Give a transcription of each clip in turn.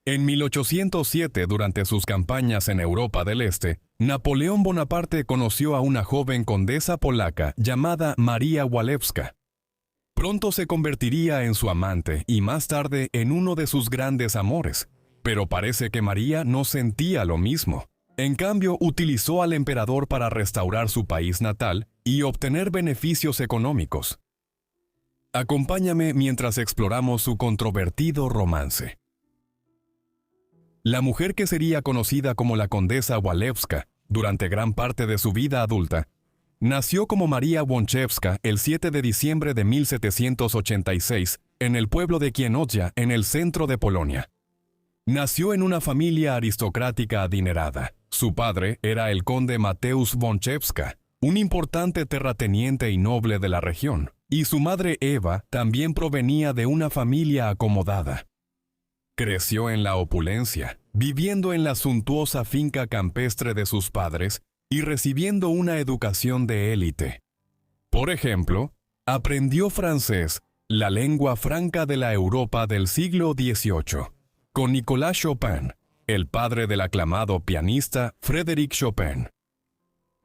En 1807, durante sus campañas en Europa del Este, Napoleón Bonaparte conoció a una joven condesa polaca llamada María Walewska. Pronto se convertiría en su amante y más tarde en uno de sus grandes amores, pero parece que María no sentía lo mismo. En cambio, utilizó al emperador para restaurar su país natal y obtener beneficios económicos. Acompáñame mientras exploramos su controvertido romance. La mujer que sería conocida como la condesa Walewska durante gran parte de su vida adulta, nació como María Wączewska el 7 de diciembre de 1786 en el pueblo de Kienodzia, en el centro de Polonia. Nació en una familia aristocrática adinerada. Su padre era el conde Mateusz Wączewska, un importante terrateniente y noble de la región, y su madre Eva también provenía de una familia acomodada. Creció en la opulencia, viviendo en la suntuosa finca campestre de sus padres y recibiendo una educación de élite. Por ejemplo, aprendió francés, la lengua franca de la Europa del siglo XVIII, con Nicolas Chopin, el padre del aclamado pianista Frédéric Chopin.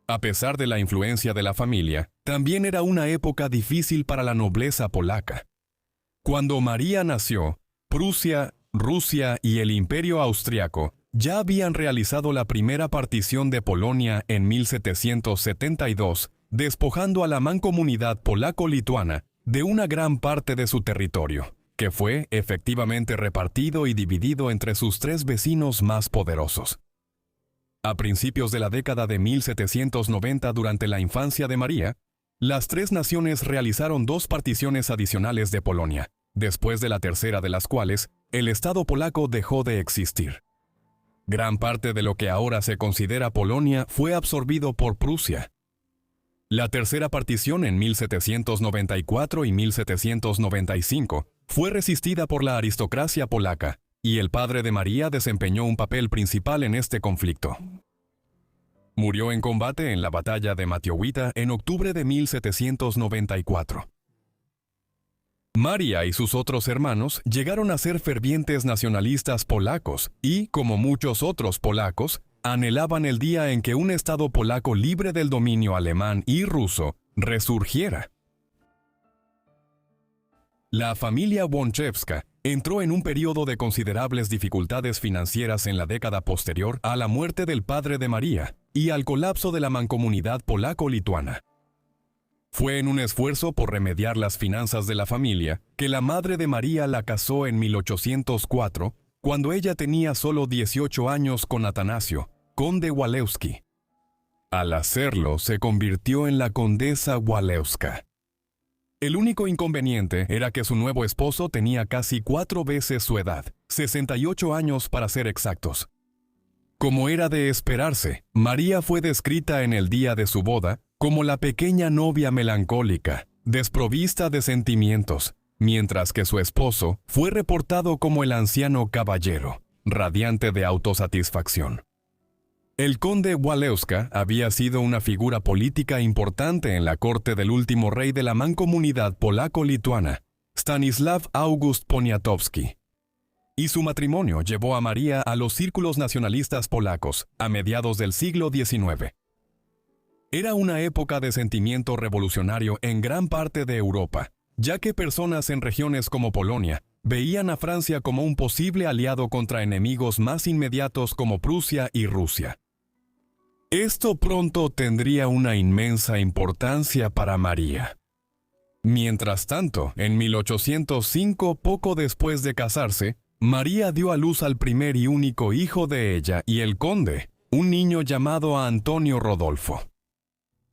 A pesar de la influencia de la familia, también era una época difícil para la nobleza polaca. Cuando María nació, Prusia, Rusia y el Imperio Austriaco ya habían realizado la primera partición de Polonia en 1772, despojando a la mancomunidad polaco-lituana de una gran parte de su territorio, que fue efectivamente repartido y dividido entre sus tres vecinos más poderosos. A principios de la década de 1790, durante la infancia de María, las tres naciones realizaron dos particiones adicionales de Polonia, después de la tercera de las cuales, el Estado polaco dejó de existir. Gran parte de lo que ahora se considera Polonia fue absorbido por Prusia. La tercera partición en 1794 y 1795 fue resistida por la aristocracia polaca, y el padre de María desempeñó un papel principal en este conflicto. Murió en combate en la batalla de Matiowita en octubre de 1794. María y sus otros hermanos llegaron a ser fervientes nacionalistas polacos y, como muchos otros polacos, anhelaban el día en que un Estado polaco libre del dominio alemán y ruso resurgiera. La familia Wączewska entró en un periodo de considerables dificultades financieras en la década posterior a la muerte del padre de María y al colapso de la mancomunidad polaco-lituana. Fue en un esfuerzo por remediar las finanzas de la familia que la madre de María la casó en 1804, cuando ella tenía solo 18 años con Atanasio, conde Walewski. Al hacerlo, se convirtió en la condesa Walewska. El único inconveniente era que su nuevo esposo tenía casi 4 veces su edad, 68 años para ser exactos. Como era de esperarse, María fue descrita en el día de su boda como la pequeña novia melancólica, desprovista de sentimientos, mientras que su esposo fue reportado como el anciano caballero, radiante de autosatisfacción. El conde Walewska había sido una figura política importante en la corte del último rey de la mancomunidad polaco-lituana, Stanisław August Poniatowski. Y su matrimonio llevó a María a los círculos nacionalistas polacos a mediados del siglo XIX. Era una época de sentimiento revolucionario en gran parte de Europa, ya que personas en regiones como Polonia veían a Francia como un posible aliado contra enemigos más inmediatos como Prusia y Rusia. Esto pronto tendría una inmensa importancia para María. Mientras tanto, en 1805, poco después de casarse, María dio a luz al primer y único hijo de ella y el conde, un niño llamado Antonio Rodolfo.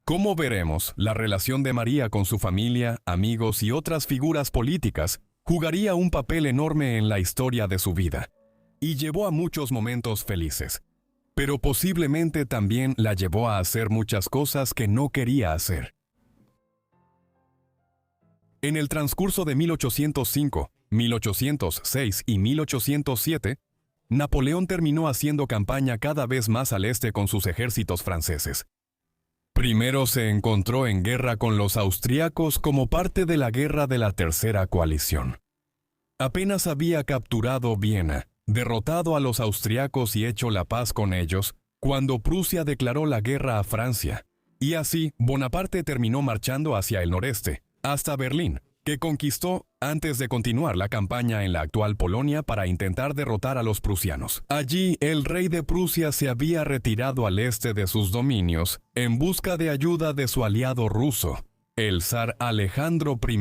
Como veremos, la relación de María con su familia, amigos y otras figuras políticas jugaría un papel enorme en la historia de su vida, y llevó a muchos momentos felices, pero posiblemente también la llevó a hacer muchas cosas que no quería hacer. En el transcurso de 1805, 1806 y 1807, Napoleón terminó haciendo campaña cada vez más al este con sus ejércitos franceses. Primero se encontró en guerra con los austríacos como parte de la guerra de la Tercera Coalición. Apenas había capturado Viena, derrotado a los austriacos y hecho la paz con ellos, cuando Prusia declaró la guerra a Francia. Y así, Bonaparte terminó marchando hacia el noreste, hasta Berlín, que conquistó antes de continuar la campaña en la actual Polonia para intentar derrotar a los prusianos. Allí, el rey de Prusia se había retirado al este de sus dominios en busca de ayuda de su aliado ruso, el zar Alejandro I.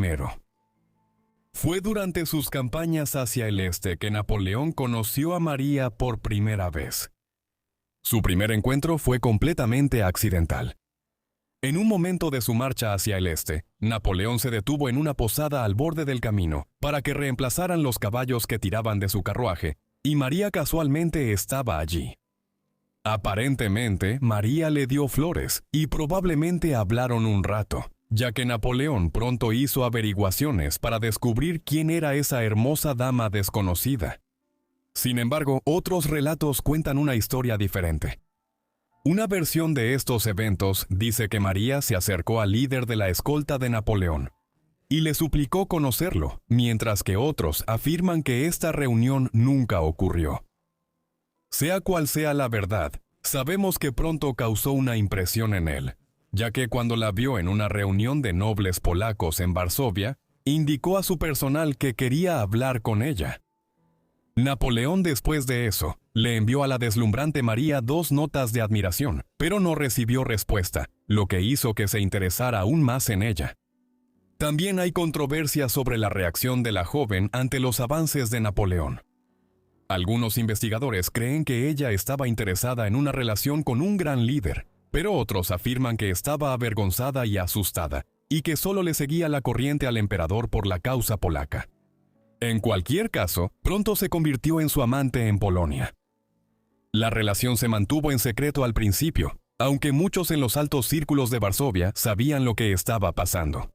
Fue durante sus campañas hacia el este que Napoleón conoció a María por primera vez. Su primer encuentro fue completamente accidental. En un momento de su marcha hacia el este, Napoleón se detuvo en una posada al borde del camino para que reemplazaran los caballos que tiraban de su carruaje, y María casualmente estaba allí. Aparentemente, María le dio flores y probablemente hablaron un rato, ya que Napoleón pronto hizo averiguaciones para descubrir quién era esa hermosa dama desconocida. Sin embargo, otros relatos cuentan una historia diferente. Una versión de estos eventos dice que María se acercó al líder de la escolta de Napoleón y le suplicó conocerlo, mientras que otros afirman que esta reunión nunca ocurrió. Sea cual sea la verdad, sabemos que pronto causó una impresión en él, ya que cuando la vio en una reunión de nobles polacos en Varsovia, indicó a su personal que quería hablar con ella. Napoleón, después de eso, le envió a la deslumbrante María 2 notas de admiración, pero no recibió respuesta, lo que hizo que se interesara aún más en ella. También hay controversia sobre la reacción de la joven ante los avances de Napoleón. Algunos investigadores creen que ella estaba interesada en una relación con un gran líder, pero otros afirman que estaba avergonzada y asustada, y que solo le seguía la corriente al emperador por la causa polaca. En cualquier caso, pronto se convirtió en su amante en Polonia. La relación se mantuvo en secreto al principio, aunque muchos en los altos círculos de Varsovia sabían lo que estaba pasando.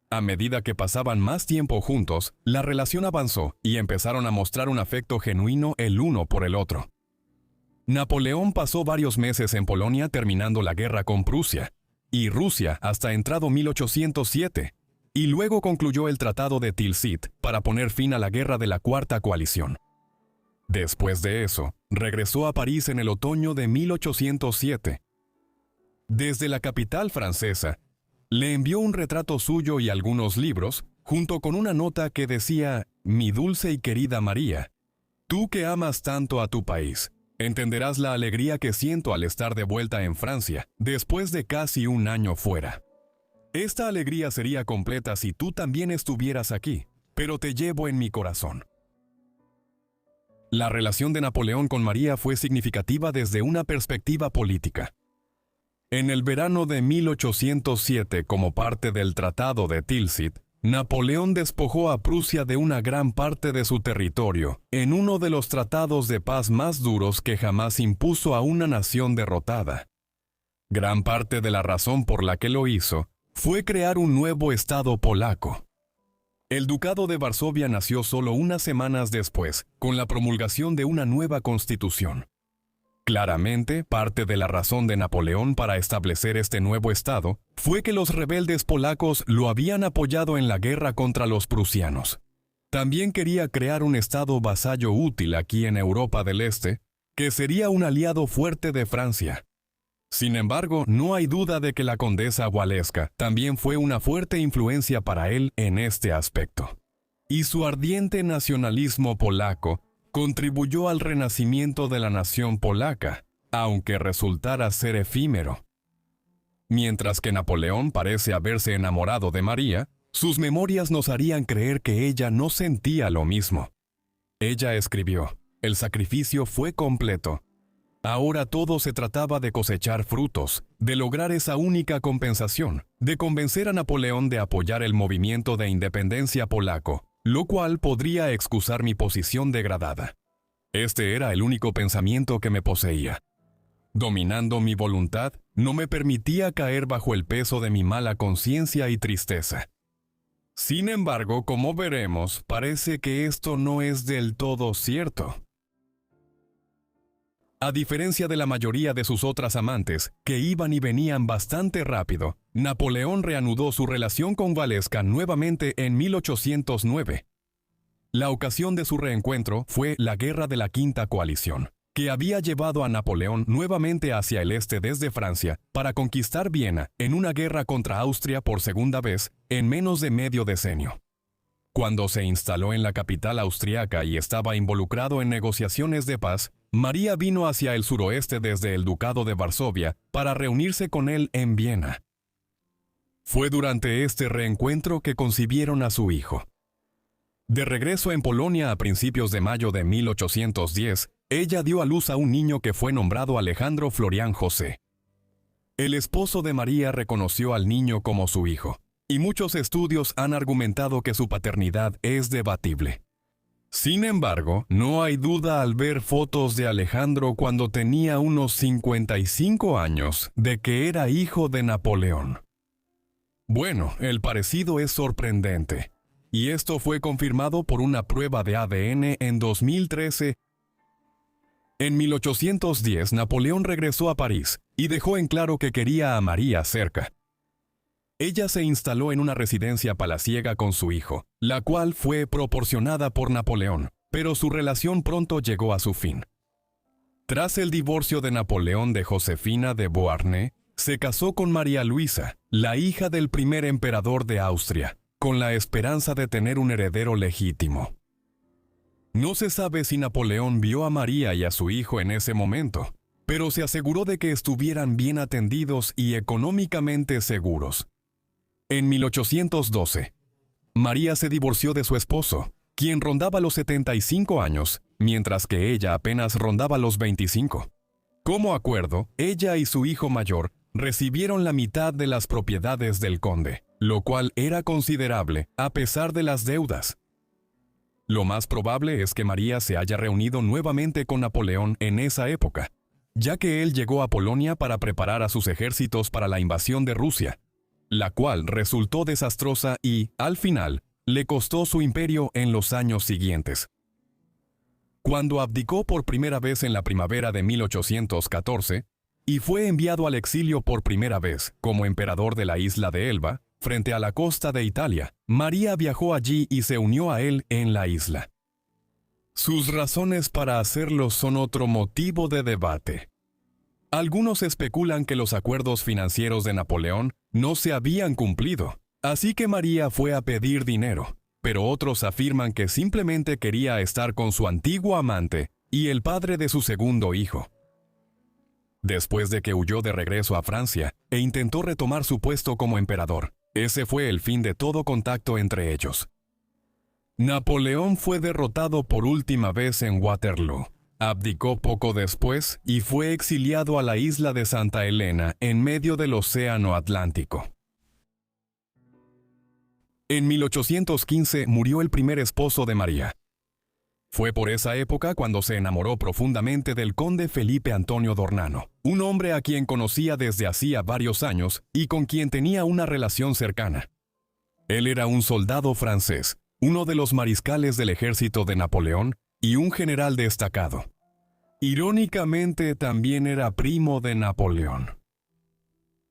A medida que pasaban más tiempo juntos, la relación avanzó y empezaron a mostrar un afecto genuino el uno por el otro. Napoleón pasó varios meses en Polonia terminando la guerra con Prusia y Rusia hasta entrado 1807, y luego concluyó el Tratado de Tilsit para poner fin a la guerra de la Cuarta Coalición. Después de eso, regresó a París en el otoño de 1807. Desde la capital francesa, le envió un retrato suyo y algunos libros, junto con una nota que decía: «Mi dulce y querida María, tú que amas tanto a tu país, entenderás la alegría que siento al estar de vuelta en Francia, después de casi un año fuera. Esta alegría sería completa si tú también estuvieras aquí, pero te llevo en mi corazón». La relación de Napoleón con María fue significativa desde una perspectiva política. En el verano de 1807, como parte del Tratado de Tilsit, Napoleón despojó a Prusia de una gran parte de su territorio, en uno de los tratados de paz más duros que jamás impuso a una nación derrotada. Gran parte de la razón por la que lo hizo fue crear un nuevo estado polaco. El Ducado de Varsovia nació solo unas semanas después, con la promulgación de una nueva constitución. Claramente, parte de la razón de Napoleón para establecer este nuevo estado fue que los rebeldes polacos lo habían apoyado en la guerra contra los prusianos. También quería crear un estado vasallo útil aquí en Europa del Este, que sería un aliado fuerte de Francia. Sin embargo, no hay duda de que la condesa Walewska también fue una fuerte influencia para él en este aspecto. Y su ardiente nacionalismo polaco contribuyó al renacimiento de la nación polaca, aunque resultara ser efímero. Mientras que Napoleón parece haberse enamorado de María, sus memorias nos harían creer que ella no sentía lo mismo. Ella escribió: «El sacrificio fue completo. Ahora todo se trataba de cosechar frutos, de lograr esa única compensación, de convencer a Napoleón de apoyar el movimiento de independencia polaco, lo cual podría excusar mi posición degradada. Este era el único pensamiento que me poseía. Dominando mi voluntad, no me permitía caer bajo el peso de mi mala conciencia y tristeza. Sin embargo, como veremos, parece que esto no es del todo cierto». A diferencia de la mayoría de sus otras amantes, que iban y venían bastante rápido, Napoleón reanudó su relación con Walewska nuevamente en 1809. La ocasión de su reencuentro fue la Guerra de la Quinta Coalición, que había llevado a Napoleón nuevamente hacia el este desde Francia para conquistar Viena en una guerra contra Austria por segunda vez en menos de medio decenio. Cuando se instaló en la capital austriaca y estaba involucrado en negociaciones de paz, María vino hacia el suroeste desde el Ducado de Varsovia para reunirse con él en Viena. Fue durante este reencuentro que concibieron a su hijo. De regreso en Polonia a principios de mayo de 1810, ella dio a luz a un niño que fue nombrado Alejandro Florián José. El esposo de María reconoció al niño como su hijo, y muchos estudios han argumentado que su paternidad es debatible. Sin embargo, no hay duda al ver fotos de Alejandro cuando tenía unos 55 años de que era hijo de Napoleón. Bueno, el parecido es sorprendente, y esto fue confirmado por una prueba de ADN en 2013. En 1810, Napoleón regresó a París y dejó en claro que quería a María cerca. Ella se instaló en una residencia palaciega con su hijo, la cual fue proporcionada por Napoleón, pero su relación pronto llegó a su fin. Tras el divorcio de Napoleón de Josefina de Beauharnais, se casó con María Luisa, la hija del primer emperador de Austria, con la esperanza de tener un heredero legítimo. No se sabe si Napoleón vio a María y a su hijo en ese momento, pero se aseguró de que estuvieran bien atendidos y económicamente seguros. En 1812, María se divorció de su esposo, quien rondaba los 75 años, mientras que ella apenas rondaba los 25. Como acuerdo, ella y su hijo mayor recibieron la mitad de las propiedades del conde, lo cual era considerable a pesar de las deudas. Lo más probable es que María se haya reunido nuevamente con Napoleón en esa época, ya que él llegó a Polonia para preparar a sus ejércitos para la invasión de Rusia, la cual resultó desastrosa y, al final, le costó su imperio en los años siguientes. Cuando abdicó por primera vez en la primavera de 1814, y fue enviado al exilio por primera vez como emperador de la isla de Elba, frente a la costa de Italia, María viajó allí y se unió a él en la isla. Sus razones para hacerlo son otro motivo de debate. Algunos especulan que los acuerdos financieros de Napoleón no se habían cumplido, así que María fue a pedir dinero, pero otros afirman que simplemente quería estar con su antiguo amante y el padre de su segundo hijo. Después de que huyó de regreso a Francia e intentó retomar su puesto como emperador, ese fue el fin de todo contacto entre ellos. Napoleón fue derrotado por última vez en Waterloo. Abdicó poco después y fue exiliado a la isla de Santa Elena en medio del Océano Atlántico. En 1815 murió el primer esposo de María. Fue por esa época cuando se enamoró profundamente del conde Felipe Antonio d'Ornano, un hombre a quien conocía desde hacía varios años y con quien tenía una relación cercana. Él era un soldado francés, uno de los mariscales del ejército de Napoleón y un general destacado. Irónicamente, también era primo de Napoleón.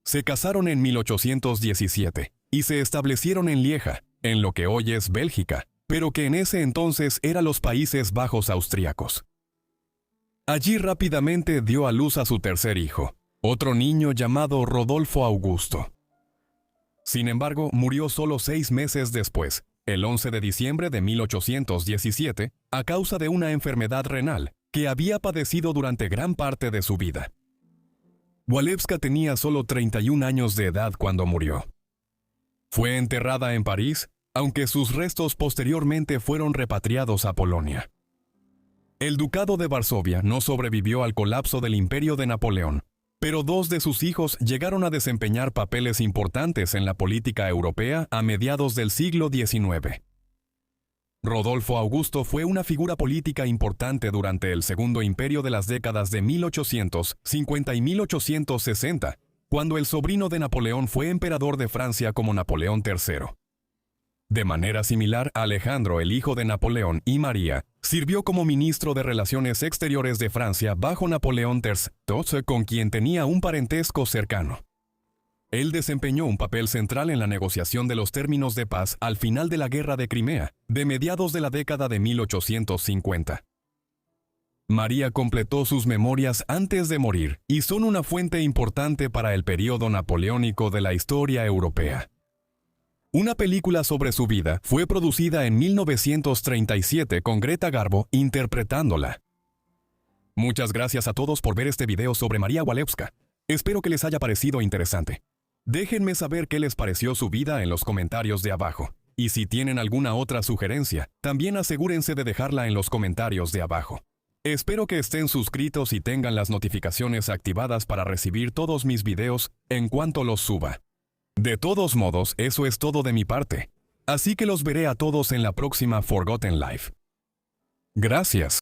Se casaron en 1817 y se establecieron en Lieja, en lo que hoy es Bélgica, pero que en ese entonces era los Países Bajos austríacos. Allí rápidamente dio a luz a su tercer hijo, otro niño llamado Rodolfo Augusto. Sin embargo, murió solo 6 meses después, el 11 de diciembre de 1817, a causa de una enfermedad renal que había padecido durante gran parte de su vida. Walewska tenía solo 31 años de edad cuando murió. Fue enterrada en París, aunque sus restos posteriormente fueron repatriados a Polonia. El Ducado de Varsovia no sobrevivió al colapso del imperio de Napoleón, pero 2 de sus hijos llegaron a desempeñar papeles importantes en la política europea a mediados del siglo XIX. Rodolfo Augusto fue una figura política importante durante el Segundo Imperio de las décadas de 1850 y 1860, cuando el sobrino de Napoleón fue emperador de Francia como Napoleón III. De manera similar, Alejandro, el hijo de Napoleón, y María, sirvió como ministro de Relaciones Exteriores de Francia bajo Napoleón III, con quien tenía un parentesco cercano. Él desempeñó un papel central en la negociación de los términos de paz al final de la Guerra de Crimea, de mediados de la década de 1850. María completó sus memorias antes de morir y son una fuente importante para el periodo napoleónico de la historia europea. Una película sobre su vida fue producida en 1937 con Greta Garbo interpretándola. Muchas gracias a todos por ver este video sobre María Walewska. Espero que les haya parecido interesante. Déjenme saber qué les pareció su vida en los comentarios de abajo. Y si tienen alguna otra sugerencia, también asegúrense de dejarla en los comentarios de abajo. Espero que estén suscritos y tengan las notificaciones activadas para recibir todos mis videos en cuanto los suba. De todos modos, eso es todo de mi parte. Así que los veré a todos en la próxima Forgotten Life. Gracias.